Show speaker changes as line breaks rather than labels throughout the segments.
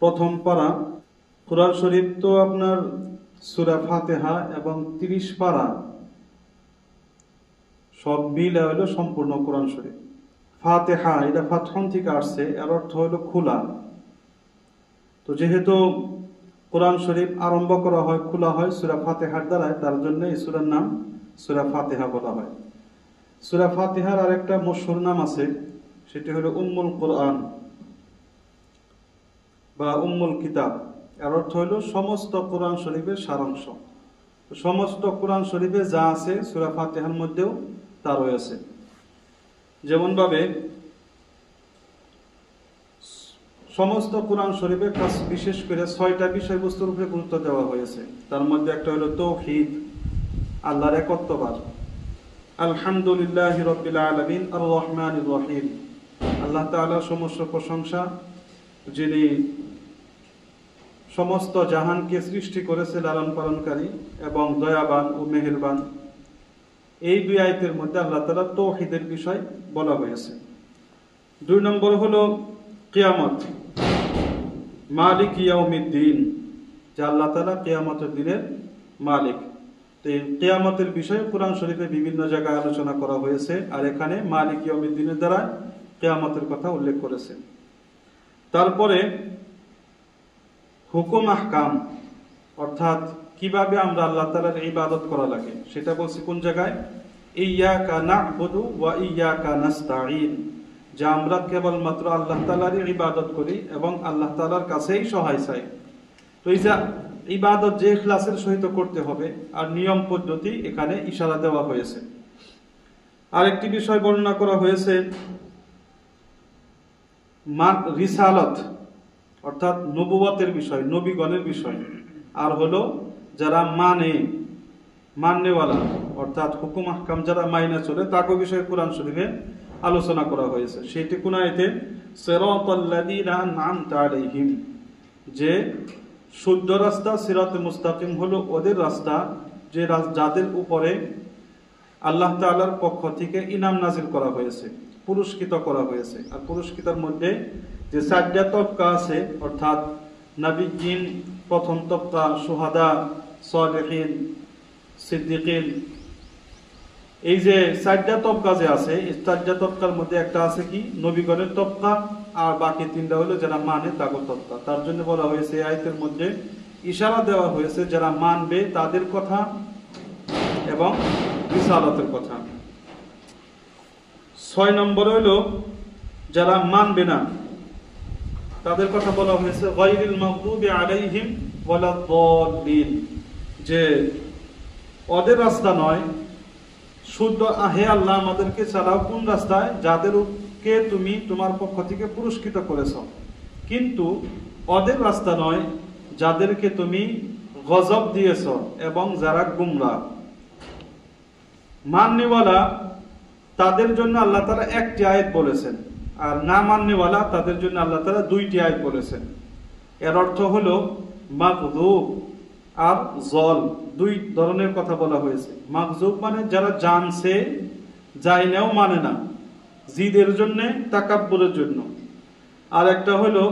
প্রথম পারা। কুরআন শরীফ তো আপনার সূরা ফাতিহা এবং 30 পারা সব মিলে হলো সম্পূর্ণ কোরআন শরীফ। ফাতিহা এটা ফাতহন থেকে আসছে, এর অর্থ হলো খোলা। তো যেহেতু কোরআন শরীফ আরম্ভ করা হয়, খোলা হয় সূরা ফাতিহার দ্বারা, তার জন্য এই সূরার নাম সূরা ফাতিহা বলা হয়। সূরা ফাতিহার আরেকটা মশহুর নাম আছে, সেটি হলো উম্মুল কোরআন বা উম্মুল কিতাব। এর অর্থ হলো সমস্ত কোরআন শরীফের সারাংশ। সমস্ত কোরআন শরীফে যা আছে সূরা ফাতিহার মধ্যেও তা রয়েছে। যেমন ভাবে সমস্ত কোরআন শরীফে বিশেষ করে 6টা বিষয়বস্তুর উপরে গুরুত্ব দেওয়া হয়েছে। তার মধ্যে একটা হলো তাওহীদ, আল্লাহর একত্ববাদ, আলহামদুলিল্লাহি রাব্বিল আলামিন আর রহমানির রহিম, আল্লাহ তাআলার সমস্ত প্রশংসা যিনি সমস্ত জাহানকে সৃষ্টি করেছে, লালন পালনকারী এবং দয়াবান ও মেহেরবান। এই দুই আয়াতের মধ্যে আল্লাহ তাআলা তাওহীদের বিষয় বলা হয়েছে। 2 নম্বর হলো কিয়ামত, মালিক ইয়াউমিদ্দিন, যে আল্লাহ তাআলা কিয়ামতের দিনের মালিক। তো এই কিয়ামতের বিষয়ে কোরআন শরীফে বিভিন্ন জায়গায় আলোচনা করা হয়েছে, আর এখানে মালিক ইয়াউমিদ্দিনের দ্বারা কিয়ামতের কথা উল্লেখ করেছে। তারপরে হুকুম আহকাম, অর্থাৎ কিভাবে আমরা আল্লাহ তাআলার ইবাদত করা লাগে সেটা বলছি কোন জায়গায়, ইয়্যাকা না'বুদু ওয়া ইয়্যাকা নাস্তাঈন, যে আমরা কেবলমাত্র আল্লাহ তাআলারই ইবাদত করি এবং আল্লাহ তাআলার কাছেই সহায় চাই। তো এই যে ইবাদত যে ইখলাসের সহিত করতে হবে, আর নিয়ম পদ্ধতি এখানে ইশারা দেওয়া হয়েছে। আরেকটি বিষয় বর্ণনা করা হয়েছে রিসালাত, অর্থাৎ নবুয়তের বিষয়, নবীগণের বিষয়। আর হলো যারা মাননেওয়ালা, অর্থাৎ হুকুম আহকাম যারা মাইনা চলে, তাকে বিষয়ে কোরআন শরীফে আলোচনা করা হয়েছে। সেটি কোন আয়াতে, সিরাতাল্লাযীনা আন'আমতা আলাইহিম, যে শুদ্ধ রাস্তা, সিরাতে মুস্তাকিম হলো ওদের রাস্তা যে যাদের উপরে আল্লাহ তাআলার পক্ষ থেকে ইনাম নাজিল করা হয়েছে, পুরস্কৃত করা হয়েছে। আর পুরস্কৃতের মধ্যে যে 4টা তবকা আছে, অর্থাৎ নবিয়্যিন প্রথম তবকা, শুহাদা, সালেহিন, সিদ্দিকিন, এই যে 4টা তবকা যে আছে, এই 4টা তবকার মধ্যে একটা আছে কি নবীগণের তবকা, আর বাকি 3টা হলো যারা মানে তাগো তবকা। তার জন্য বলা হয়েছে এই আয়াতের মধ্যে ইশারা দেওয়া হয়েছে যারা মানবে তাদের কথা এবং রিসালাতের কথা। 6 নম্বর হলো যারা মানবে না তাদের কথা বলা হয়েছে গায়রিল মাগদুবি আলাইহিম ওয়ালাদ-দাল্লিন, যে ওদের রাস্তা নয় শুদ্ধ, হে আল্লাহ আমাদেরকে চালাও কোন রাস্তায়, যাদেরকে তুমি তোমার পক্ষ থেকে পুরস্কৃত করেছো, কিন্তু ওদের রাস্তা নয় যাদেরকে তুমি গজব দিয়েছো এবং যারা গুমরাহ। মাননেওয়ালা তাদের জন্য আল্লাহ তাআলা 1টি আয়াত বলেছেন, আর না মাননেওয়ালা তাদের জন্য আল্লাহ তাআলা 2টি আয়াত বলেছেন। এর অর্থ হলো মাগযুব আর জল, 2 ধরনের কথা বলা হয়েছে। মাগযুব মানে যারা জানছে জাইনাও মানে না, জিদের জন্য, তাকাব্বুরের জন্য। আর একটা হলো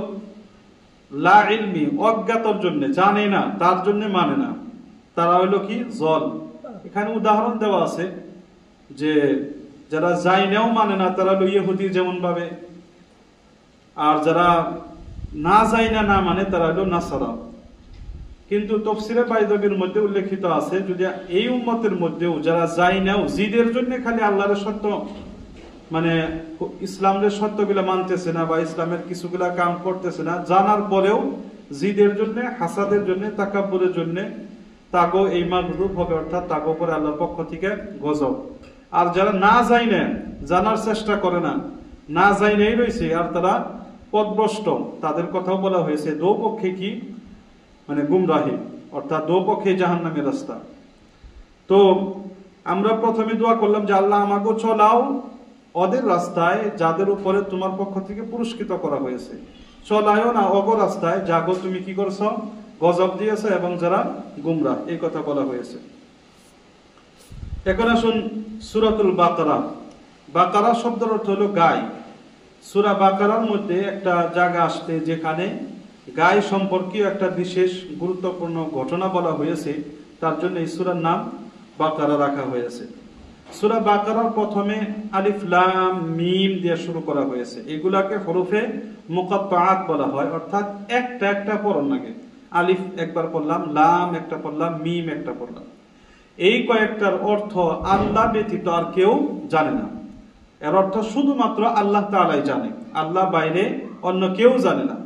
লা ইলমি, অজ্ঞাতর জন্য, জানে না তার জন্য মানে না, তারা হলো কি জল। এখানে উদাহরণ দেওয়া আছে যে যারা জাইনাও মানে না তারা হলো ইহুদি যেমন ভাবে, আর যারা না জাইনা না মানে তারা হলো নাসারা। কিন্তু তাফসীরে বাইদাবির মধ্যে উল্লেখিত আছে যদি এই উম্মতের মধ্যেও যারা জাইনাও জিদের জন্য খালি আল্লাহর সত্য, মানে ইসলামের সত্যগুলা মানতেছে না বা ইসলামের কিছুগুলা কাম করতেছে না, জানার পরেও জিদের জন্য, হাসাদের জন্য, তাকাব্বুরের জন্য, তাগো এই মাগযুব হবে, অর্থাৎ তাগো উপরে আল্লাহর পক্ষ থেকে গজব। আর যারা না জানে, জানার চেষ্টা করে না, না জানেই রয়েছে আর তারা পথভ্রষ্ট, তাদের কথাও বলা হয়েছে দুপক্ষে কি মানে গুমরাহি, অর্থাৎ দুপক্ষে জাহান্নামের রাস্তা। তো আমরা প্রথমে দোয়া করলাম যে আল্লাহ আমাকে চলাও ওদের রাস্তায় যাদের উপরে তোমার পক্ষ থেকে পুরস্কৃত করা হয়েছে, চলায়ও না অগ রাস্তায় যাগো তুমি কি করছো, গজব দিয়েছে এবং যারা গুমরাহ, এই কথা বলা হয়েছে। এখন আসুন সূরাতুল বাকারা। বাকারা শব্দের অর্থ হলো গাই। সূরা বাকারার মধ্যে একটা জায়গা আসছে যেখানে গায়ে সম্পর্কীয় একটা বিশেষ গুরুত্বপূর্ণ ঘটনা বলা হয়েছে, তার জন্য এই সূরার নাম বাকারা রাখা হয়েছে। সূরা বাকারার প্রথমে আলিফ লাম মিম দিয়ে শুরু করা হয়েছে। এগুলাকে হরফে মুকাত্তাআত বলা হয়, অর্থাৎ একটা একটা পড়ন লাগে। আলিফ একবার পড়লাম, লাম একটা পড়লাম, মিম একটা পড়লাম। এই কয়েকটার অর্থ আল্লাহ ব্যতীত আর কেউ জানে না। এর অর্থ শুধুমাত্র আল্লাহ তাআলাই জানে, আল্লাহ বাইরে অন্য কেউ জানে না।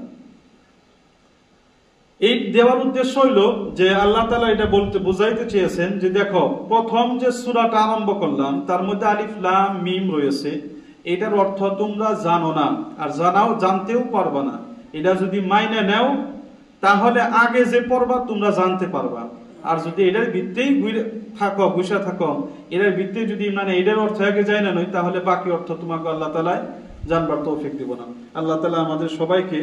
এই দেওয়ার উদ্দেশ্য হইল যে আল্লাহ তাআলা এটা বলতে বুঝাইতে চেয়েছেন যে দেখো, প্রথম যে সূরাটা আরম্ভ করলাম তার মধ্যে আলিফ লাম মিম রয়েছে, এটার অর্থ তোমরা জানো না, আর জানতেও পারবা না। এটা যদি মাইনে নেও তাহলে আগে যে পড়বা তোমরা জানতে পারবা, আর যদি এটার ভিত্তেই বসে থাকো, এটার ভিত্তে যদি মানে এটার অর্থ আগে যায় না নয়, তাহলে বাকি অর্থ তোমাকে আল্লাহ তাআলা জানবার তৌফিক দিব না। আল্লাহ তাআলা আমাদের সবাইকে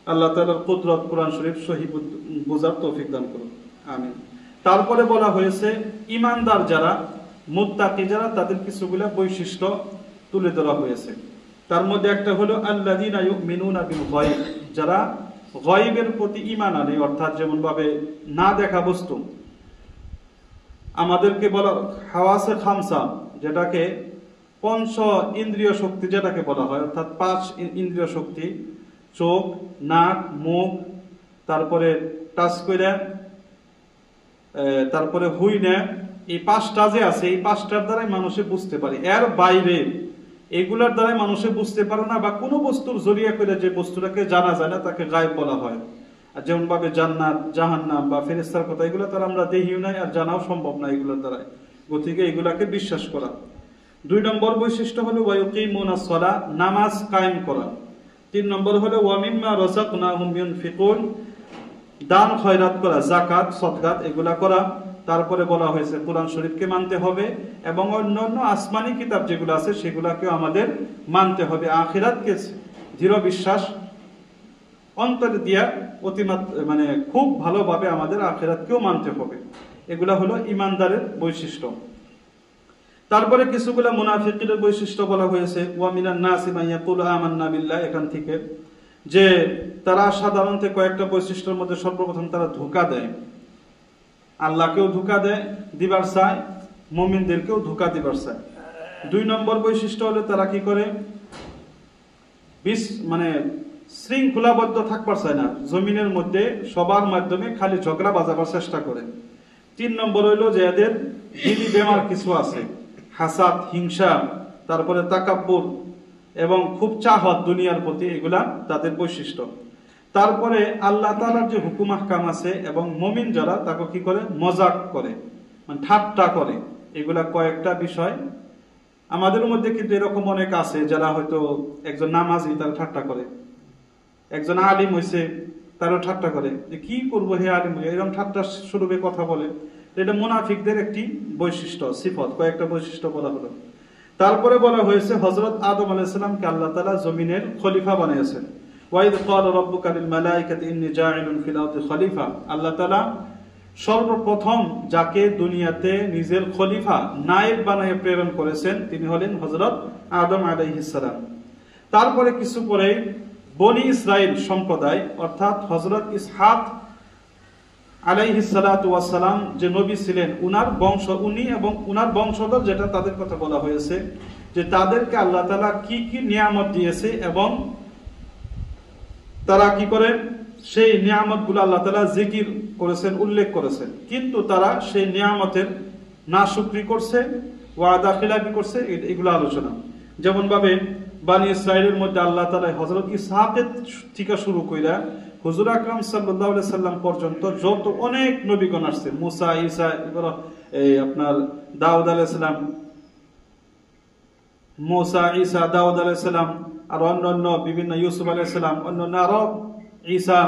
আল্লাহ তাআলার কুদরত কোরআন শরীফ সহি বুঝার তৌফিক দান করুন, আমিন। তারপরে বলা হয়েছে ঈমানদার যারা, মুত্তাকি যারা, তাদের কিছুগুলা বৈশিষ্ট্য তুলে ধরা হয়েছে। তার মধ্যে একটা হলো আল্লাযীনা ইউমিনুনা বিল গায়ব, যারা গায়বের প্রতি ঈমান আনে, অর্থাৎ যেমন ভাবে না দেখা বস্তু, আমাদেরকে বলা হাওয়াসে খামসা, যেটাকে পঞ্চ ইন্দ্রিয় শক্তি যেটাকে বলা হয়, অর্থাৎ পাঁচ ইন্দ্রিয় শক্তি, চোখ, নাক, মুখ, তারপরে টাচ করে, তারপরে হুইনে, এই পাঁচটা যে আছে, এই পাঁচটার দ্বারাই মানুষে বুঝতে পারে। এর বাইরে এগুলার দ্বারাই মানুষে বুঝতে পারে না, বা কোনো বস্তুর জড়িয়ে করে যে বস্তুটাকে জানা যায় না তাকে গায়েব বলা হয়। আর যেমন ভাবে জান্নাত, জাহান্নাম বা ফেরেশতার কথা, এগুলো তার আমরা দেখিও নাই আর জানাও সম্ভব না এগুলোর দ্বারাই, গতিকে এগুলাকে বিশ্বাস করা। 2 নম্বর বৈশিষ্ট্য হলো ওয়ায়ুকিমুনাস সালাহ, নামাজ কায়েম করা। 3 নম্বর হলো ওয়া মিম্মা রাযাকনাহুম ইউনফিকুন, দান খয়রাত করা, যাকাত সদকাত এগুলা করা। তারপরে বলা হয়েছে কোরআন শরীফকে মানতে হবে এবং অন্যান্য আসমানি কিতাব যেগুলো আছে সেগুলাকেও আমাদের মানতে হবে। আখিরাতকে দৃঢ় বিশ্বাস অন্তরে দিয়া মানে খুব ভালোভাবে আমাদের আখিরাতকেও মানতে হবে। এগুলা হলো ঈমানদারের বৈশিষ্ট্য। তারপরে কিছুগুলা মুনাফিকদের বৈশিষ্ট্য বলা হয়েছে, ওয়া মিনান নাসি মান ইয়াকুলু আমান্না বিল্লাহ, এখান থেকে যে তারা সাধারণত কয়েকটা বৈশিষ্ট্যের মধ্যে সর্বপ্রথম তারা ধোঁকা দেয়, আল্লাহকেও ধোঁকা দেয় দিবার চায়, মুমিনদেরকেও ধোঁকা দিবার চায়। 2 নম্বর বৈশিষ্ট্য হলো তারা কি করে, মানে শৃঙ্খলাবদ্ধ থাকবার চায় না, জমিনের মধ্যে সবার মাধ্যমে খালি ঝগড়া বাজাবার চেষ্টা করে। 3 নম্বর হইলো যে এদের দিলি বেমার কিছু আছে, হাসাদ, হিংসা, তারপরে তাকাব্বুর এবং খুব চাহত দুনিয়ার প্রতি, এগুলা তাদের বৈশিষ্ট্য। তারপরে আল্লাহ তাআলার যে হুকুম আহকাম আছে এবং মুমিন যারা তাকে কি করে, মজাক করে, মানে ঠাট্টা করে। এগুলা কয়েকটা বিষয় আমাদের মধ্যে কিন্তু এরকম অনেক আছে যারা হয়তো একজন নামাজি তারা ঠাট্টা করে, একজন আলিম হইছে তারও ঠাট্টা করে, যে কি করবো হে আলিম, এরকম ঠাট্টা স্বরূপে কথা বলে। এটা মুনাফিকদের একটি বৈশিষ্ট্য, সিফত, কয়েকটা বৈশিষ্ট্য বলা হলো। তারপরে বলা হয়েছে হযরত আদম আলাইহিস সালামকে আল্লাহ তাআলা জমিনের খলিফা বানিয়েছেন। ওয়াইদ ক্বালা রাব্বুকা লিল মালাইকাতি ইন্নী জাইলুন ফিল আরদি খলিফা, আল্লাহ তাআলা সর্বপ্রথম যাকে দুনিয়াতে নিজের খলিফা, নায়েব বানিয়ে প্রেরণ করেছেন তিনি হলেন হযরত আদম আলাইহিস সালাম। তারপরে কিছু পরে বনি ইসরাইল সম্প্রদায়, অর্থাৎ হযরত ইসহাক আলাইহিস সালাতু ওয়াস সালাম যে নবী ছিলেন, উনি এবং উনার বংশধর, যেটা তাদের কথা বলা হয়েছে যে তাদেরকে আল্লাহ তাআলা কি কি নিয়ামত দিয়েছে এবং তারা কি করে সেই নিয়ামতগুলো আল্লাহ তাআলা জিকির করেছেন, উল্লেখ করেছেন, কিন্তু তারা সেই নিয়ামতের নাশুকরি করছে, ওয়াদা খিলাফি করছে, এগুলো আলোচনা। যেমন ভাবে বানি ইসরাইলের মধ্যে আল্লাহ তাআলা হযরত ইসহাকের থেকে শুরু কইরা হুজুর আকরাম সাল্লাল্লাহু আলাইহি সাল্লাম পর্যন্ত যত অনেক নবীগণ আসছে, মুসা, ঈসা, আপনার দাউদ আলাইহিস সালাম, মুসা, ঈসা, দাউদ আলাইহিস সালাম, আর অন্যান্য বিভিন্ন ইউসুফ আলাইহিস সালাম, অন্যান্য আরো ঈসা,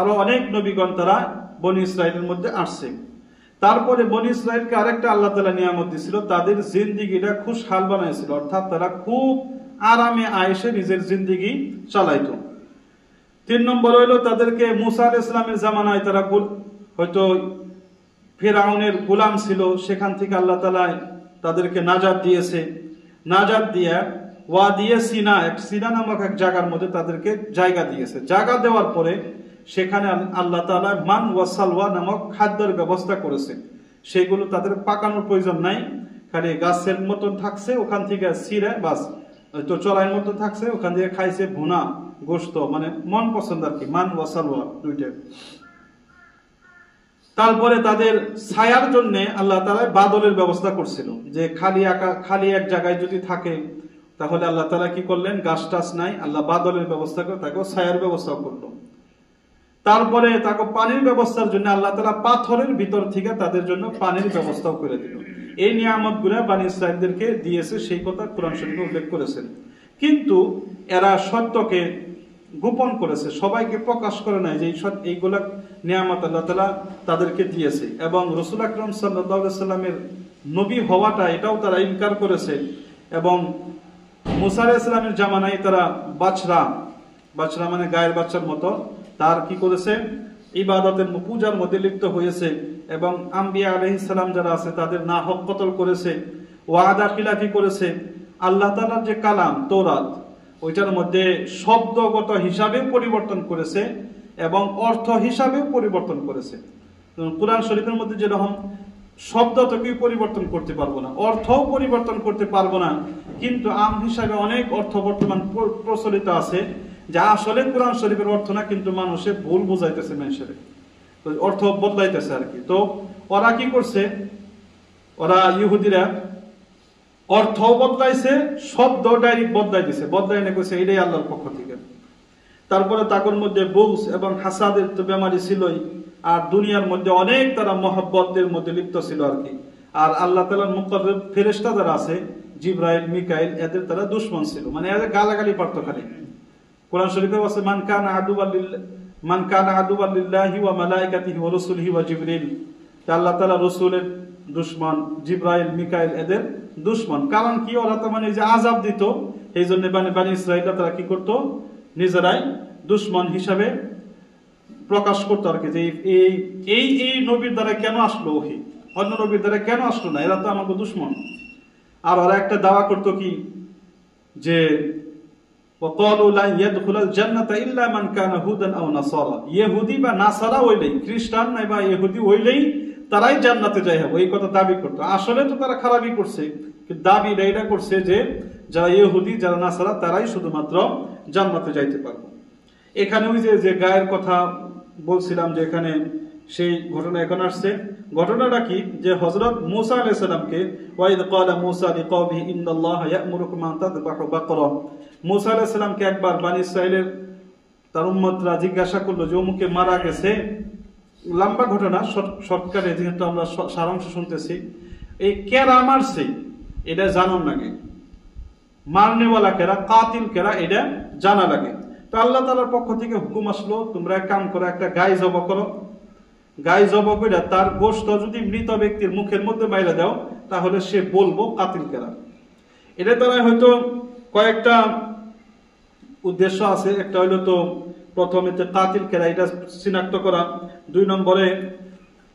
আরো অনেক নবীগণ তারা বনি ইসরাইলের মধ্যে আসছে। তারপরে বনি ইসরাইলকে আরেকটা আল্লাহ তাআলা নিয়ামত দিয়েছিল, তাদের জিন্দেগিটা খুশহাল বানাইছিল, অর্থাৎ তারা খুব আরামে আয়েশে নিজের জিন্দেগি চালাইতো। 3 নম্বর হইলো তাদেরকে মুসা আলাইহিস সালামের জামানায় তারা হয়তো ফিরআউনের গোলাম ছিল, সেখান থেকে আল্লাহ তাআলা তাদেরকে নাজাত দিয়েছে। নাজাত দিয়া ওয়াদিয়ে সিনা নামক এক জায়গার মধ্যে তাদেরকে জায়গা দিয়েছে। জায়গা দেওয়ার পরে সেখানে আল্লাহ তাআলা মান ওয়া সালওয়া নামক খাদ্যের ব্যবস্থা করেছে। সেগুলো তাদের পাকানোর প্রয়োজন নাই, খালি গাছের মতন থাকছে, ওখান থেকে ছিঁড়ে বাস তো চড়াইয়ের মতো থাকছে, ওখান থেকে খাইছে ভুনা গোশত, মানে মন পছন্দ আর কি, মান ওয়া সালওয়া দুইটা। তারপরে তাদের ছায়ার জন্য আল্লাহ তাআলা বাদলের ব্যবস্থা করছিল, যে খালি এক জায়গায় যদি থাকে তাহলে আল্লাহ তাআলা কি করলেন, গাছ টাছ নাই, আল্লাহ বাদলের ব্যবস্থা করে তাকে ছায়ার ব্যবস্থা করলো। তারপরে তাকে পানির ব্যবস্থার জন্য আল্লাহ তাআলা পাথরের ভিতর থেকে তাদের জন্য পানির ব্যবস্থাও করে দিল। এই নিয়ামত গুলা বনী ইসরাঈলদেরকে দিয়েছে, সেই কথা কোরআন শরীফে উল্লেখ করেছেন। কিন্তু এরা সত্যকে গোপন করেছে, সবাইকে প্রকাশ করে নাই যে এইগুলা নিয়ামত আল্লাহ তাআলা তাদেরকে দিয়েছে। এবং রাসূল আকরাম সাল্লাল্লাহু আলাইহি সাল্লামের নবী হওয়াটা এটাও তারা ইনকার করেছে। এবং মুসা আলাইহিস সালামের জামানায় তারা বাছরা মানে গায়ের বাচ্চার মতো তার কি করেছে, ইবাদতের পূজার মধ্যে লিপ্ত হয়েছে। এবং আম্বিয়া আলাইহিস সালাম যারা আছে তাদের না হক কতল করেছে, ওয়াদা খিলাফি করেছে। আল্লাহ তাআলার যে কালাম তৌরাত, ওইটার মধ্যে শব্দগত হিসাবে পরিবর্তন করেছে এবং অর্থ হিসাবে পরিবর্তন করেছে। কুরআন শরীফের মধ্যে যেরকম শব্দ তো কেউ পরিবর্তন করতে পারবো না, অর্থও পরিবর্তন করতে পারবো না, কিন্তু আম হিসাবে অনেক অর্থ বর্তমান প্রচলিত আছে যা আসলে কোরআন শরীফের অর্থ না, কিন্তু মানুষে ভুল বুঝাইতেছে, মানুষের অর্থ বদলাইতেছে আর কি। তো ওরা কি করছে, ওরা ইহুদিরা অর্থও বদলাইছে, শব্দ ডাইরেক্ট বদলাই দিছে, বদলাই এনে কইছে এটাই আল্লাহর পক্ষ থেকে। তারপরে তাদের মধ্যে বুগস এবং হাসাদের তো বেমারি ছিলই, আর দুনিয়ার মধ্যে অনেক তারা মহব্বতের মধ্যে লিপ্ত ছিল আর কি। আর আল্লাহ তাআলার মুকররব ফেরেশতা যারা আছে, জিবরাইল মিকাইল, এদের তারা দুশমন ছিল, মানে এদের গালাগালি পারতো খালি। কোরআন শরীফে আছে মান কানা আদুওয়াল লিল্লাহি ওয়া মালাইকাতিহি ওয়া রাসূলিহি ওয়া জিবরিল, আল্লাহ তাআলা রাসূলের দুশমন, জিবরাইল মিকাইল এদের দুশমন। কারণ কি, ওরা তো মানে যে আযাব দিত, এই জন্য বনী ইসরাঈলরা তারা কি করতো, নিজেরাই দুশমন হিসাবে প্রকাশ করতো আর কি, যে এই নবীর দ্বারা কেন আসলো ওহী, অন্য নবীর দ্বারা কেন আসলো না, এরা তো আমাকে দুশমন। আর ওরা একটা দাওয়া করতো কি, যে وقالوا لا يدخل الجنه الا من كان هودا او نصارى, ইহুদি বা নাসারা হইলেই, খ্রিস্টান নাই বা ইহুদি হইলেই তারাই জান্নাতে যায় হবে, এই কথা দাবি করতো। আসলে তো তারা খারাপই করছে, কিন্তু দাবি এটা করছে যে যারা ইহুদি যারা নাসারা তারাই শুধুমাত্র জান্নাতে যাইতে পারবে। এখানে ওই যে গায়ের কথা বলছিলাম, যে এখানে সেই ঘটনা এখন আসছে। ঘটনাটা কি, যে হযরত মুসা আলাইহিস সালামকে ওয়াইদ ক্বালা মুসা লিকওমিহি ইন্নাল্লাহা ইয়া'মুরুকুম আন তাযবাহু বাকরা, মুসা আলাইহিস সালামকে একবার বনী ইসরাঈলের তার উম্মতরা জিজ্ঞাসা করলো যে অমুকে মারা গেছে। লম্বা ঘটনা, শর্টকাটে যেহেতু আমরা সারাংশ শুনতেছি, এই কেরা মারছে এটা জানার লাগে, মারনেওয়ালা কেরা, কাতিল কেরা এটা জানা লাগে। তো আল্লাহ তাআলার পক্ষ থেকে হুকুম আসলো, তোমরা এক কাম করো, একটা গাই জবাই করো, গাই জবাই করে তার গোশত যদি মৃত ব্যক্তির মুখের মধ্যে মাইরা দাও তাহলে সে বলবো কাতিল কেরা। এটা তারা হয়তো কয়েকটা উদ্দেশ্য আছে, একটা হইলো তো প্রথমে কাতিল কেরা এটা চিনাক্ত করা, 2 নম্বরে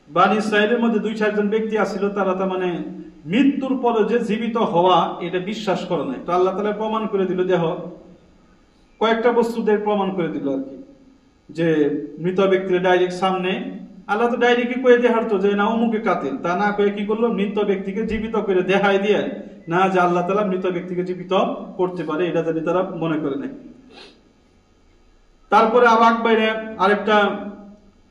বনী ইসরাঈলের মধ্যে 2-4 জন ব্যক্তি আছিল, তারা তার মানে মৃত্যুর পরে যে জীবিত হওয়া এটা বিশ্বাস করে নাই। তো আল্লাহ তাআলা প্রমাণ করে দিল, দেহ কয়েকটা বস্তুদের প্রমাণ করে দিল আর কি, যে মৃত ব্যক্তির ডাইরেক্ট সামনে আল্লাহ তো ডাইরেক্টই কয়ে দেখাতো যে না অমুকে কাতিল, তা না কয়ে কি করলো, মৃত ব্যক্তিকে জীবিত করে দেখাই দিয়ে না যে আল্লাহ তাআলা মৃত ব্যক্তিকে জীবিত করতে পারে, এটা যদি তারা মনে করে নেয়। তারপরে আবাক বাইরে আরেকটা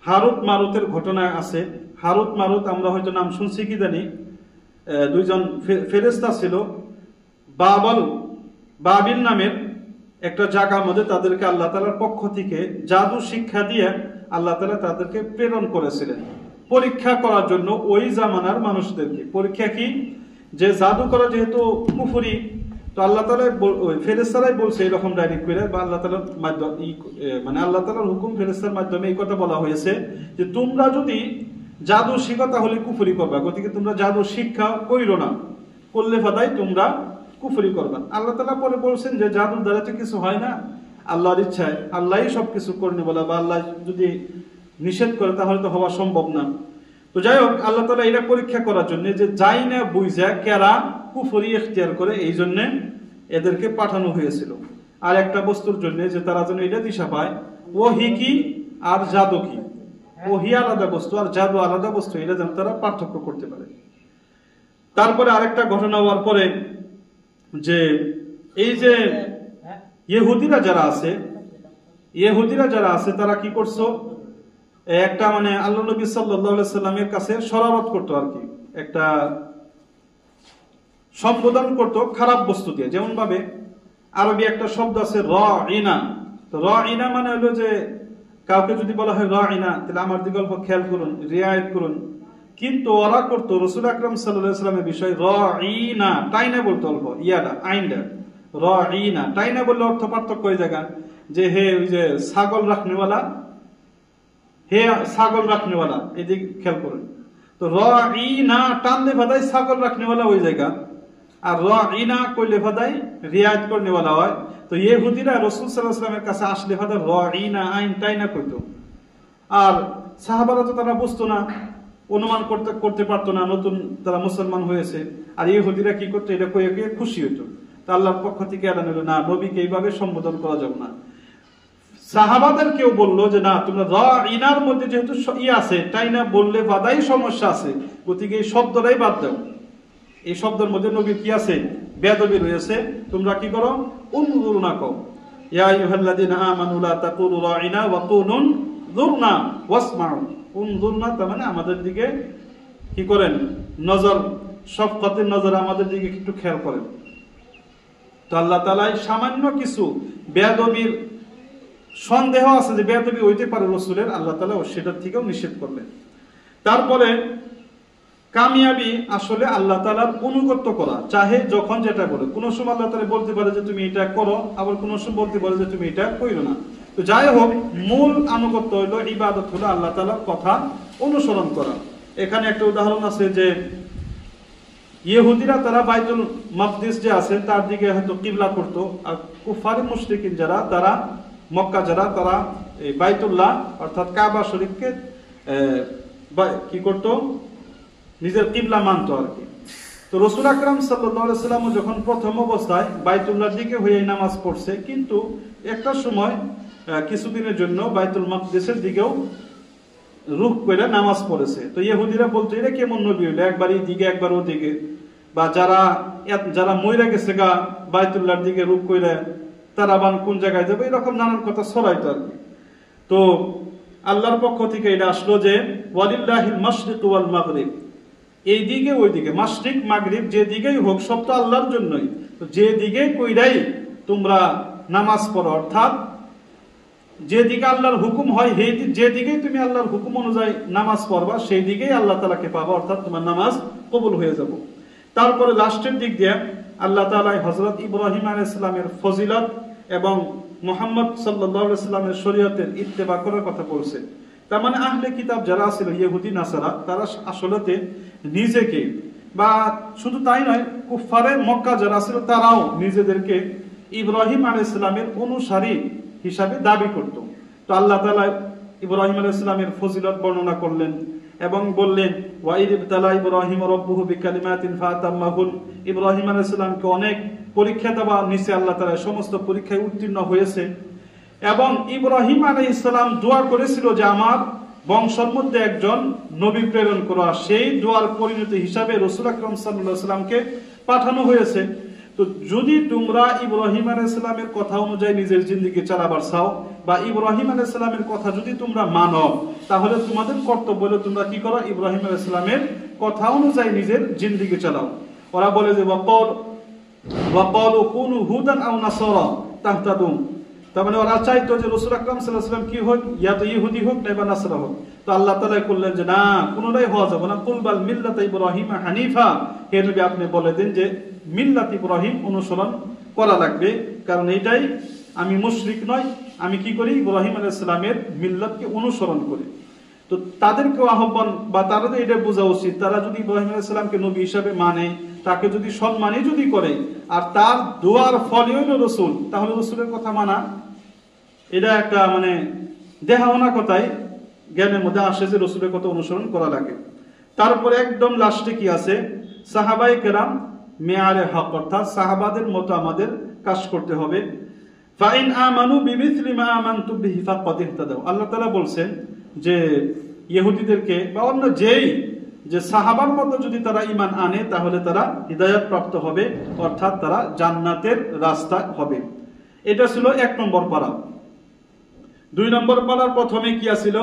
হারুত মারুতের ঘটনা আছে। হারুত মারুত আমরা হয়তো নাম শুনছি কি জানি, 2 জন ফেরেশতা ছিল, বাবিল নামের একটা জায়গার মধ্যে তাদেরকে আল্লাহ তাআলার পক্ষ থেকে জাদু শিক্ষা দিয়ে আল্লাহ তাআলা তাদেরকে প্রেরণ করেছিলেন পরীক্ষা করার জন্য ওই জামানার মানুষদেরকে। পরীক্ষা কি, যে জাদু করা যেহেতু কুফরি, তো আল্লাহ তাআলা ফেরেশতারাই বলছে এরকম ডাইরেক্ট করে, বা আল্লাহ তাআলার মাধ্যমে মানে আল্লাহ তাআলার হুকুম ফেরেশতার মাধ্যমে এই কথা বলা হয়েছে যে তোমরা যদি জাদু শিখো তাহলে কুফরি করবা, গতিকে তোমরা জাদু শিক্ষা কইরো না, করলে ফাদাই তোমরা কুফরি করবা। আল্লাহ তাআলা পরে বলছেন যে জাদুর দ্বারা তো কিছু হয় না, আল্লাহর ইচ্ছায় আল্লাহই সবকিছু করতে বলে, বা আল্লাহ যদি নিষেধ করে তাহলে তো হওয়া সম্ভব না। তো যাই হোক, আল্লাহ তাআলা এটা পরীক্ষা করার জন্য যে যাই না বুঝা কেরা কুফরি ইখতিয়ার করে, এই জন্য এদেরকে পাঠানো হয়েছিল। আর একটা বস্তুর জন্য যে তারা যেন এটা দিশা পায়, ওহী কি আর জাদু কি, ওহী আলাদা বস্তু আর জাদু আলাদা বস্তু, এটা যেন তারা পার্থক্য করতে পারে। তারপরে আরেকটা ঘটনা হওয়ার পরে যে এই যে ইহুদিরা যারা আছে তারা কি করছো, একটা মানে আল্লাহ নবী সাল্লাল্লাহু আলাইহি সাল্লামের কাছে শরারত করতো আর কি, একটা সম্বোধন করতো খারাপ বস্তু দিয়ে। যেমন ভাবে আরবি একটা শব্দ আছে রাইনা, তো রাইনা মানে হলো যে কাউকে যদি বলা হয় রাইনা, তাহলে আমার দিকে অল্প খেয়াল করুন, রিয়ায়ত করুন। কিন্তু ওরা করতো রাসূল আকরাম সাল্লাল্লাহু আলাইহি সাল্লামের বিষয় রাইনা, টাইনা বলতো অল্প ইয়াটা আইনটা, রাইনা টাইনা বললে অর্থ পার্থক্য হয়ে যায় যে হে ওই যে ছাগল রাখনেওয়ালা, হে ছাগল রাখনেওয়ালা, এদিকে খেয়াল করুন। তো রাইনা টানলে ফাদাই ছাগল রাখনেওয়ালা ওই জায়গা, আর রাইনা কইলে ফাদাই রিয়ায়ত করনেওয়ালা হয়। তো ইহুদিরা রাসূল সাল্লাল্লাহু আলাইহি ওয়াসাল্লামের কাছে আসলে ফাদাই রাইনা আইন টাইনা কইতো। আর সাহাবারা তো তারা বুঝতো না, অনুমান করতে পারতো না, নতুন তারা মুসলমান হয়েছে। আর ইহুদিরা কি করতো, এটা কয়ে কয়ে খুশি হইতো। তা আল্লাহর পক্ষ থেকে এলান হলো না, নবীকে এইভাবে সম্বোধন করা যাবে না। সাহাবাদের কেউ বললো যে না, তোমরা রাইনার মধ্যে যেহেতু আছে, টাইনা বললে বাদাই সমস্যা আছে, গতিকে এই শব্দটাই বাদ দাও। এই শব্দের মধ্যে নবীর কি আছে, বেয়াদবি রয়েছে। তোমরা কি করো, উনজুরনা কও, ইয়া আইয়ুহাল্লাযীনা আমানু লা তাকুলু রাইনা ওয়া কুলু যুরনা ওয়াসমাউ। উনজুরনা তার মানে আমাদের দিকে কি করেন, নজর, শফকাতের নজর আমাদের দিকে একটু খেয়াল করেন। তো আল্লাহ তাআলা সামান্য কিছু বেয়াদবির সন্দেহ আছে যে বেয়াদবি হইতে পারে রাসূলের, আল্লাহ তাআলা সেটার থেকেও নিষেধ করলেন। তারপরে কামিয়াবি আসলে আল্লাহ তাআলার অনুগত্য করা, চাহে যখন যেটা বলে। কোন সময় আল্লাহ তাআলা বলতে পারে যে তুমি এটা করো, আবার কোন সময় বলতে পারে যে তুমি এটা কইরো না। তো যাই হোক, মূল আনুগত্য হলো, ইবাদত হলো আল্লাহ তাআলার কথা অনুসরণ করা। এখানে একটা উদাহরণ আছে যে ইহুদিরা তারা বাইতুল মাকদিস যে আছে তার দিকে হয়তো কিবলা করতো, আর কুফার মুশরিকিন যারা, তারা মক্কা যারা, তারা এই বাইতুল্লাহ অর্থাৎ কাবা শরীফকে কি করতো, নিজের কিবলা মানতো আর কি। তো রাসূল আকরাম সাল্লাল্লাহু আলাইহি ওয়াসাল্লাম যখন প্রথম অবস্থায় বাইতুল্লাহর দিকে হয়ে নামাজ পড়ছে, কিন্তু একটা সময় কিছুদিনের জন্য বাইতুল মাকদিসের দিকেও রুখ করে নামাজ পড়েছে। তো ইহুদিরা বলতো এটা কেমন নবী হইলো, একবার এই দিকে একবার ওদিকে, বা যারা মইরা গেছে গা বাইতুল্লাহর দিকে রুখ করে, তারা বান কোন জায়গায় যাবে, এরকম নানান কথা ছড়াইতো আর কি। তো আল্লাহর পক্ষ থেকে এটা আসলো যে ওয়ালিল্লাহিল মাশরিক ওয়াল মাগরিব, এই দিকে ওই দিকে, মাশরিক মাগরিব যে দিকেই হোক সব তো আল্লাহর জন্যই। তো যে দিকে কইরাই তোমরা নামাজ পড়ো, অর্থাৎ যেদিকে আল্লাহর হুকুম হয়, যেদিকেই তুমি আল্লাহর হুকুম অনুযায়ী নামাজ পড়বা, সেই দিকেই আল্লাহ তাআলাকে পাবা, অর্থাৎ তোমার নামাজ কবুল হয়ে যাবে। তারপরে লাস্টের দিক দিয়ে আল্লাহ তাআলা হযরত ইব্রাহিম আলাইহিস সালামের ফজিলত এবং মুহাম্মদ সাল্লাল্লাহু আলাইহি সাল্লামের শরীয়তের ইত্তেবা করার কথা বলছে। তার মানে আহলে কিতাব যারা ছিল, ইহুদি নাসারা, তারা আসলে নিজেকে, বা শুধু তাই নয়, কুফারে মক্কা যারা ছিল তারাও নিজেদেরকে ইব্রাহিম আলাইহিস সালামের অনুসারী হিসাবে দাবি করত। তো আল্লাহ তাআলা ইব্রাহিম আলাইহিস সালামের ফজিলত বর্ণনা করলেন এবং বললেন ওয়াইদ ইবতালা ইব্রাহিম রাব্বুহু বিকালিমাতিন ফাতাম্মাহুন। ইব্রাহিম আলাইহিস সালামকে অনেক পরীক্ষা দেওয়া নিচে, আল্লাহ তাআলা সমস্ত পরীক্ষায় উত্তীর্ণ হয়েছে। এবং ইব্রাহিম আলাইহিস সালাম দোয়া করেছিল যে আমার বংশের মধ্যে একজন নবী প্রেরণ করা, সেই দোয়ার পরিণতি হিসাবে রাসূল আকরাম সাল্লাল্লাহু আলাইহি সাল্লামকে পাঠানো হয়েছে। তো যদি তোমরা ইব্রাহিম আলাইহিস সালামের কথা অনুযায়ী নিজের জিন্দেগি চালাবার চাও, বা ইব্রাহিম আলাইহিস সালামের কথা যদি তোমরা মানো, তাহলে তোমাদের কর্তব্য হলো তোমরা কি করো, ইব্রাহিম আলাইহিস সালামের কথা অনুযায়ী নিজের জিন্দেগি চালাও। ওরা বলে যে ওয়াকালু কুনু হুদান আও নাসারা তাহতাদুন, তার মানে ওরা চাইতো যে রাসূল আকরাম সাল্লাল্লাহু আলাইহি ওয়াসাল্লাম কি হোক, ইয়া তো ইহুদি হোক না বা নাসারা হোক। তো আল্লাহ তাআলা বললেন যে না, কোনটাই হওয়া যাবে না। কুল বাল মিল্লাত ইব্রাহিম হানিফা, হে নবী আপনি বলে দেন যে মিল্লাত ইব্রাহিম অনুসরণ করা লাগবে, কারণ এটাই, আমি মুশরিক নই, আমি কি করি, ইব্রাহিম আলাইহিস সালামের মিল্লাতকে অনুসরণ করি। তো তাদেরকে আহ্বান, বা তাদের এটা বোঝা উচিত, তারা যদি ইব্রাহিম আলাইহিস সালামকে নবী হিসাবে মানে, তাকে যদি সম্মানই যদি করে, আর তার দোয়ার ফলই হইল রাসূল, তাহলে রাসূলের কথা মানা এটা একটা মানে দেহাওনা কথাই জ্ঞানের মধ্যে আসে যে রাসূলের কথা অনুসরণ করা লাগে। তারপরে একদম লাস্টে কি আছে, সাহাবায়ে কেরাম মেয়ারে হক, অর্থাৎ সাহাবাদের মতো আমাদের কাজ করতে হবে। ফাইন আমানু বিমিসলি মা আমানতু বিহি ফাকাদ ইহতাদাউ। আল্লাহ তাআলা বলছেন যে ইহুদিদেরকে বা অন্য যে সাহাবার মতো যদি তারা ঈমান আনে তাহলে তারা হিদায়াত প্রাপ্ত হবে, অর্থাৎ তারা জান্নাতের রাস্তা হবে। এটা ছিল 1 নম্বর পারা। 2 নম্বর পারার প্রথমে কি ছিল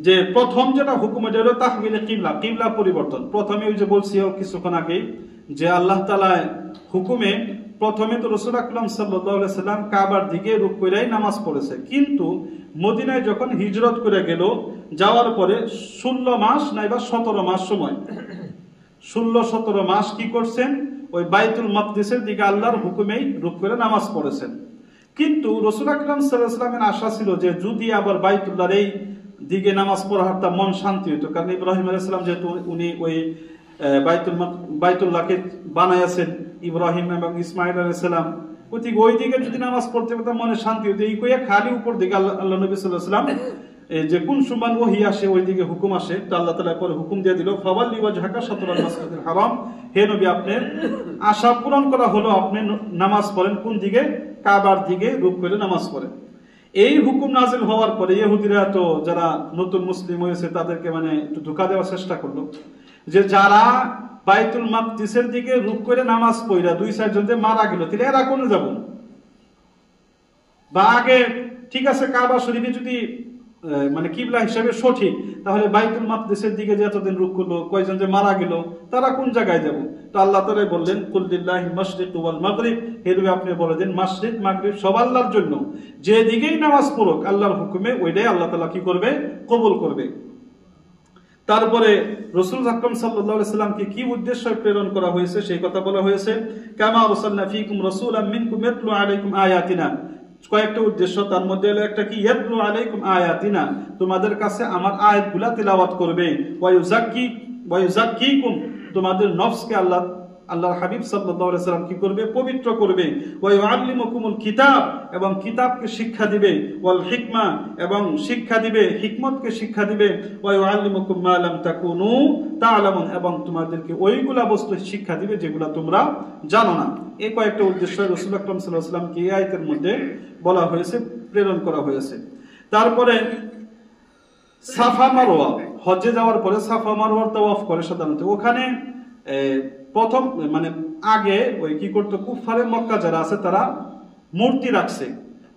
যে প্রথম যেটা হুকুম এটা হলো তাহবিলে কিবলা পরিবর্তন। প্রথমে ওই যে বলছি কিছুক্ষণ আগে যে আল্লাহ তাআলা হুকুমে প্রথমে তো রাসূল আকরাম সাল্লাল্লাহু আলাইহি সাল্লাম কাবার দিকে রুক কইরাই নামাজ পড়েছে, কিন্তু মদিনায় যখন হিজরত করে গেল, যাওয়ার পরে 16 মাস নাইবা 17 মাস সময় 16-17 মাস কি করছেন ওই বাইতুল মাকদিসের দিকে আল্লাহর হুকুমেই রুক করে নামাজ পড়েছেন। কিন্তু রাসূল আকরাম সাল্লাল্লাহু আলাইহি সাল্লামের আশা ছিল যে যদি আবার বাইতুল্লাহর এই দিকে নামাজ পড়ার তা মন শান্তি হতো, কারণ ইব্রাহিম আলাইহিস সালাম যেহেতু উনি ওই বাইতুল্লাহকে বানাইছেন ইব্রাহিম এবং ইসমাইল আলাইহিস সালাম, ওই দিকে যদি নামাজ পড়তে পারতাম মনে শান্তি হতো। এই কইয়া খালি উপর দিকে আল্লাহ নবী সাল্লাল্লাহু আলাইহি সাল্লাম যে কোন সুমান ওহী আসে ওই দিকে হুকুম আসে, তো আল্লাহ তাআলা পরে হুকুম দিয়ে দিল ফাওয়াল্লি ওয়াজহাকা শাতরাল মাসজিদুল হারাম, হে নবী আপনার আশা পূরণ করা হলো, আপনি নামাজ পড়েন কোন দিকে, কাবার দিকে রুক করে নামাজ পড়েন। এই হুকুম নাজিল হওয়ার পরে ইহুদিরা তো যারা নতুন মুসলিম হয়েছে তাদেরকে মানে একটু ধোঁকা দেওয়ার চেষ্টা করলো যে যারা বাইতুল মাকদিসের দিকে রুক করে নামাজ পড়া 2-4 জন যে মারা গেল, তাহলে এরা কোনে যাব? বা আগে ঠিক আছে কাবা শরীফে যদি মানে কিবলা হিসেবে সঠিক, তাহলে বাইতুল মাকদিসের দিকে যে এতদিন রুক করলো, কয়জন যে মারা গেল তারা কোন জায়গায় যাব? তো আল্লাহ তাআলা বললেন কুল লিল্লাহিল মাশরিক ওয়াল মাগরিব, হে নবী আপনি বলে দেন মাশরিক মাগরিব সব আল্লাহর জন্য, যে দিকেই নামাজ পড়ুক আল্লাহর হুকুমে ওইটাই আল্লাহ তাআলা কি করবে, কবুল করবে। তারপরে রাসূল আকরাম সাল্লাল্লাহু আলাইহি সাল্লামকে কি উদ্দেশ্যে প্রেরণ করা হয়েছে সেই কথা বলা হয়েছে, কামা আরসালনা ফীকুম রাসূলাম মিনকুম ইয়াতলু আলাইকুম আয়াতিনা। কয়েকটা উদ্দেশ্য, তার মধ্যে হলো একটা কি ইয়াতলু আলাইকুম আয়াতিনা, তোমাদের কাছে আমার আয়াতগুলা তিলাওয়াত করবে, ওয়া ইউযাক্কিকুম, তোমাদের নফসকে আল্লাহর হাবিব সাল্লাল্লাহু আলাইহি সাল্লাম কি করবে, পবিত্র করবে, ওয়া ইউআল্লিমুকুমুল কিতাব, এবং কিতাবকে শিক্ষা দিবে, ওয়াল হিকমা, এবং শিক্ষা দিবে হিকমতকে শিক্ষা দিবে, ওয়া ইউআল্লিমুকুম মা লাম তাকুনু তা'লামুন, এবং তোমাদেরকে ওইগুলা বস্তু শিক্ষা দিবে যেগুলা তোমরা জানো না। এই কয়েকটা উদ্দেশ্য রাসূল আকরাম সাল্লাল্লাহু আলাইহি সাল্লামকে এই আয়াতের মধ্যে বলা হয়েছে, প্রেরণ করা হয়েছে। তারপরে সাফা মারওয়া, হজ্জে যাওয়ার পরে সাফা মারওয়ার তাওয়াফ করে সাধারণত। ওখানে প্রথম মানে আগে ওই কি করতো, কুফারে মক্কা যারা আছে তারা মূর্তি রাখছে,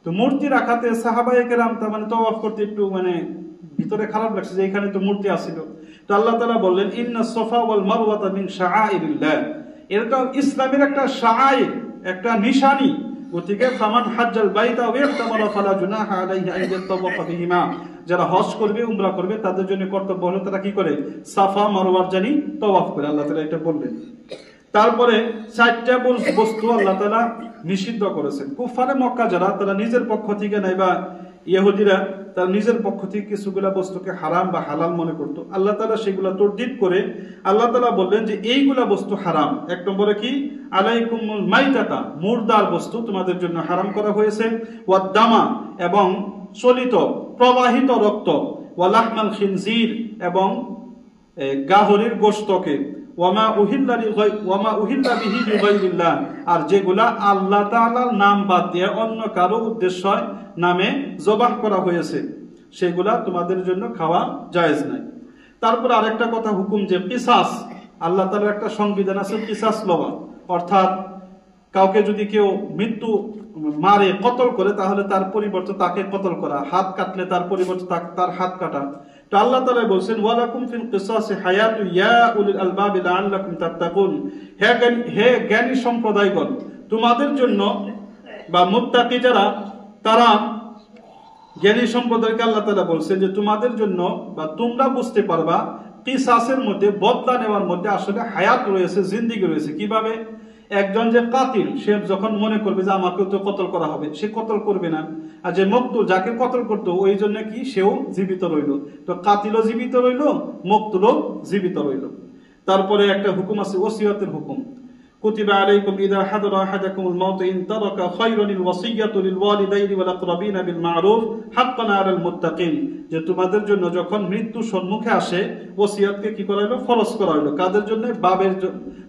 তো মূর্তি রাখাতে সাহাবায়ে কেরাম তার মানে তাওয়াফ করতে একটু মানে ভিতরে খারাপ লাগছে যে এখানে তো মূর্তি আছিল। তো আল্লাহ তাআলা বললেন ইন্নাস সাফা ওয়াল মারওয়াতা মিন শাআইরিল্লাহ, এটা ইসলামের একটা শাআইর, একটা নিশানি। গতিকে ফামান হাজ্জাল বাইতা ওয়া ইহতামারা ফালা জুনাহা আলাইহি আন ইয়াতাওয়াফা বিহিমা, যারা হজ করবে উমরা করবে তাদের জন্য কর্তব্য হলো তারা কি করে, সাফা মারওয়ার জানি তাওয়াফ করে, আল্লাহ তাআলা এটা বললেন। তারপরে 4টা বস্তু আল্লাহ তাআলা নিষিদ্ধ করেছেন। কুফারে মক্কা যারা তারা নিজের পক্ষ থেকে নাইবা ইহুদিরা তারা নিজের পক্ষ থেকে কিছুগুলা বস্তুকে হারাম বা হালাল মনে করত, আল্লাহ তাআলা সেগুলা তরদীদ করে আল্লাহ তাআলা বললেন যে এইগুলা বস্তু হারাম। 1 নম্বরে কি, আলাইকুমুল মাইতাতা, মুরদার বস্তু তোমাদের জন্য হারাম করা হয়েছে, ওয়াদ দামা, এবং চলিত প্রবাহিত রক্ত, ওয়া লাহমাল খিনজির, এবং গাহরির গোশতকে, ওয়ামা উহিল্লা বিহি লিগাইরিল্লাহ, আর যেগুলা আল্লাহ তাআলার নাম বাদ দিয়ে অন্য কারো উদ্দেশ্য নামে জবাহ করা হয়েছে সেগুলা তোমাদের জন্য খাওয়া জায়েজ নাই। তারপর আরেকটা কথা হুকুম যে কিসাস, আল্লাহ তাআলার একটা সংবিধান আছে কিসাস লওয়া, অর্থাৎ কাউকে যদি কেউ মৃত্যু মারে কতল করে তাহলে তার পরিবর্তে তাকে কতল করা, হাত কাটলে তার পরিবর্তে তার হাত কাটা। তো আল্লাহ তাআলা বলেন ওয়ালাকুম ফিল কিসাসি হায়াতু ইয়া উলিল আলবাব লাআল্লাকুম তাত্তাকুন, হে জ্ঞানী সম্প্রদায়গণ, তোমাদের জন্য বা মুত্তাকি যারা তারা জ্ঞানী সম্প্রদায়কে আল্লাহ তাআলা বলছেন যে তোমাদের জন্য বা তোমরা বুঝতে পারবা কিসাসের মধ্যে, বদলা নেওয়ার মধ্যে আসলে হায়াত রয়েছে, জিন্দেগি রয়েছে। কিভাবে, একজন যে কাতিল সে যখন মনে করবে যে আমাকেও তো কতল করা হবে, সে কতল করবে না, আর যে মকতুল যাকে কতল করতো ওই জন্য কি সেও জীবিত রইল, তো কাতিলও জীবিত রইল, মকতুলও জীবিত রইল। তারপরে একটা হুকুম আছে ওসিয়তের হুকুম, কুতিবা আলাইকুম ইযা হাদারা আহাদাকুমুল মাউত ইন তারাকা খায়রানিল ওয়াসিয়াতু লিল ওয়ালিদাইনি ওয়াল আকরাবিনা বিল মা'রুফ হাক্কান আলাল মুত্তাকিন, যে তোমাদের জন্য যখন মৃত্যু সম্মুখে আসে ওসিয়তকে কি করা হলো, ফরজ করা হলো। কাদের জন্য,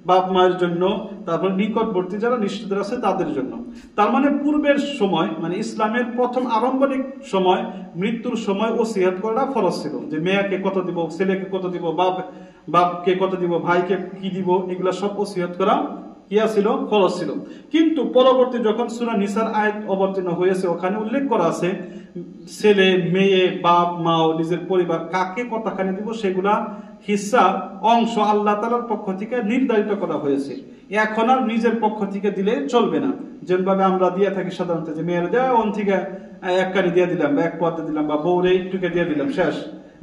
বাপ মায়ের জন্য, তারপর নিকটবর্তী যারা নিষ্ঠদের আছে তাদের জন্য। তার মানে পূর্বের সময়, মানে ইসলামের প্রথম আরম্ভনিক সময় মৃত্যুর সময় ওসিয়ত করা ফরজ ছিল, যে মেয়েকে কত দিব, ছেলেকে কত দিব, বাপকে কত দিব, ভাইকে কি দিব, এগুলা সব ওসিয়ত করা ছিল, ফরজ ছিল। কিন্তু পরবর্তী যখন সূরা নিসার আয়াত অবতীর্ণ হয়েছে, ওখানে উল্লেখ করা আছে ছেলে মেয়ে বাপ মা ও নিজের পরিবার কাকে কতখানি দিব, সেগুলা হিস্সা অংশ আল্লাহ তাআলার পক্ষ থেকে নির্ধারিত করা হয়েছে। এখন আর নিজের পক্ষ থেকে দিলে চলবে না, যেভাবে আমরা দিয়ে থাকি সাধারণত, যে মেয়েরা দেওয়া অন থেকে এক কানি দিয়ে দিলাম বা এক পদে দিলাম বা বউরে একটুকে দিয়ে দিলাম, শেষ।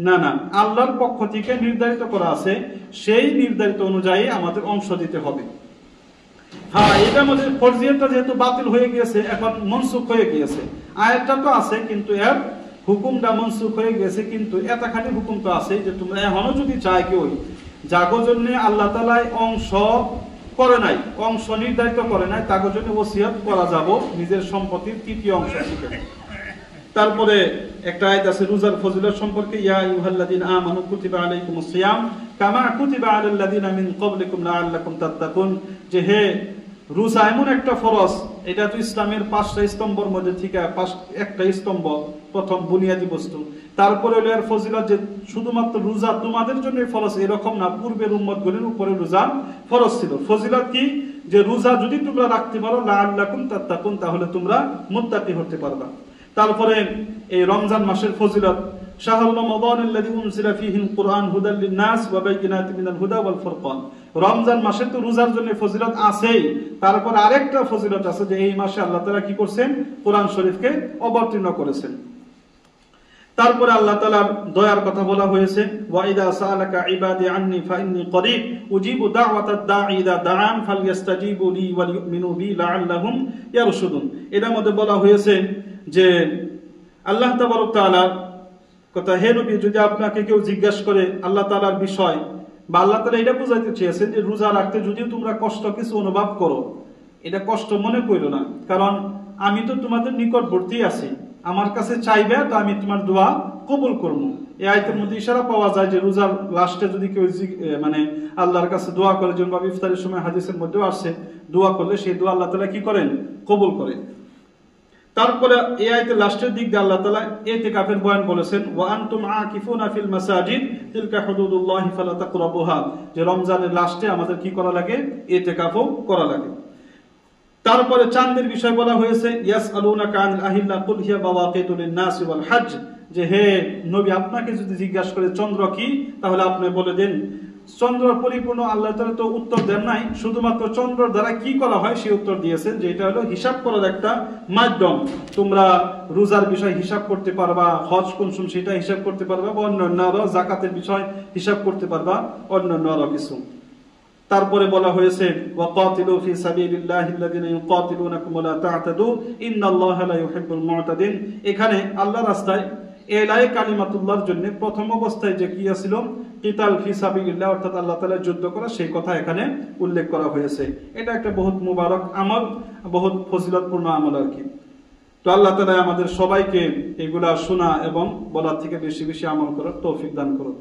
না না, আল্লাহর পক্ষ থেকে নির্ধারিত করা আছে, সেই নির্ধারিত অনুযায়ী আমাদের অংশ দিতে হবে। হ্যাঁ, এটার মধ্যে ফরজিয়তটা যেহেতু বাতিল হয়ে গিয়েছে, এখন মনসুখ হয়ে গিয়েছে। আয়াতটা তো আছে কিন্তু এর হুকুমটা মনসুখ হয়ে গেছে, কিন্তু এতখানি হুকুম তো আছে যে তোমরা এখনো যদি চাই কেউ যাগো জন্য আল্লাহ তাআলা অংশ করে নাই, অংশ নির্ধারিত করে নাই, তাগো জন্য ওসিয়ত করা যাব নিজের সম্পত্তির তৃতীয় অংশ থেকে। তারপরে একটা আয়াত আছে রোজার ফজিলত সম্পর্কে, ইয়া আইয়ুহাল্লাযীনা আমানু কুতিবা আলাইকুমুস সিয়াম কামা কুতিবা আলাল্লাযীনা মিন ক্বাবলিকুম লাআল্লাকুম তাত্তাকুন, যে হে রোজা এমন একটা ফরজ, এটা তো ইসলামের 5টা স্তম্ভের মধ্যে থেকে একটা স্তম্ভ, প্রথম বুনিয়াদি বস্তু। তারপরে হলো এর ফজিলত যে শুধুমাত্র রোজা তোমাদের জন্য ফরজ এরকম না, পূর্বের উম্মতগুলোর উপরে রোজা ফরজ ছিল। ফজিলত কি, যে রোজা যদি তোমরা রাখতে পারো লাআল্লাকুম তাত্তাকুন, তাহলে তোমরা মুত্তাকি হতে পারবা। তারপরে এই রমজান মাসের ফজিলত, শাহরু রমাদানাল্লাযী উনজিলা ফীহিল কুরআন হুদাল লিন-নাস ওয়া বাইয়িনাতিন মিনাল হুদা ওয়াল ফুরকান। রমজান মাসে তো রোজার জন্য ফজিলত আছেই, তারপর আরেকটা ফজিলত আছে যে এই মাসে আল্লাহ তাআলা কি করছেন, কোরআন শরীফকে অবতীর্ণ করেছেন। তারপরে আল্লাহ তাআলার দয়ার কথা বলা হয়েছে, ওয়া ইযা সাআলাকা ইবাদি আন্নী ফাইন্নী করিব উজিবু দাওয়াতাদ দাঈ ইযা দাআন ফালইস্তাজিবু লি ওয়া লিউমিনু বি লাআল্লাহুম ইয়ারশুদুন। এর মধ্যে বলা হয়েছে যে আল্লাহ তাবারক তাআলা কথা, হে নবী যদি আপনাকে কেউ জিজ্ঞাসা করে আল্লাহ তাআলার বিষয়, বা আল্লাহ তাআলা এটা বুঝাইতে চেয়েছেন যে রোজা রাখতে যদিও তোমরা কষ্ট কিছু অনুভব করো, এটা কষ্ট মনে করো না, কারণ আমি তো তোমাদের নিকটবর্তী আছি, আমার কাছে চাইবে তো আমি তোমার দোয়া কবুল করব। এই আয়াতের মধ্যে ইশারা পাওয়া যায় যে রোজার লাস্টে যদি কেউ মানে আল্লাহর কাছে দোয়া করে, যেমন ইফতারের সময় হাদিসের মধ্যেও আসছে, দোয়া করলে সেই দোয়া আল্লাহ তাআলা কি করেন, কবুল করেন। তারপরে এই আয়াতের লাস্টের দিক দিয়ে আল্লাহ তাআলা ইতিকাফের বয়ান বলেছেন, ওয়া আনতুম আকিফুনা ফিল মাসাজিদ তিলকা হুদুদুল্লাহি ফালা তাকরাবুহা, যে রমজানের লাস্টে আমাদের কি করা লাগে, ইতিকাফও করা লাগে। তারপরে চাঁদের বিষয় বলা হয়েছে, ইয়াসআলুনাকা আনিল আহিল্লা কুল হিয়া মাওয়াকিতু লিন-নাসি ওয়াল হজ, যে হে নবী আপনাকে যদি জিজ্ঞাসা করে চন্দ্র কি, তাহলে আপনি বলে দেন চন্দ্র পরিপূর্ণ আল্লাহ তাআলা তো উত্তর দেন নাই, শুধুমাত্র চন্দ্রের দ্বারা কি করা হয় সেই উত্তর দিয়েছেন, যে এটা হলো হিসাব করার একটা মাধ্যম। তোমরা রোজার বিষয় হিসাব করতে পারবা, হজ কোন সেটা হিসাব করতে পারবা, বা অন্যান্য আরো যাকাতের বিষয় হিসাব করতে পারবা, অন্যান্য আরো কিছু। তারপরে বলা হয়েছে, ওয়াকাতিলু ফি সাবিলিল্লাহিল্লাযিনা ইউকাতিলুনাকুম ওয়া লা তা'তাদু ইন্নাল্লাহা লা ইউহিব্বুল মু'তাদিন। এখানে আল্লাহর রাস্তায় এলাই কালিমাতুল্লাহর জন্য প্রথম অবস্থায় যে কি ছিল, কিতাল ফি সাবিলিল্লাহ, অর্থাৎ আল্লাহ তাআলার যুদ্ধ করা, সেই কথা এখানে উল্লেখ করা হয়েছে। এটা একটা বহুত মুবারক আমল, বহুত ফজিলতপূর্ণ আমল আর কি। তো আল্লাহ তাআলা আমাদের সবাইকে এগুলা শোনা এবং বলার থেকে বেশি বেশি আমল করার তৌফিক দান করুন।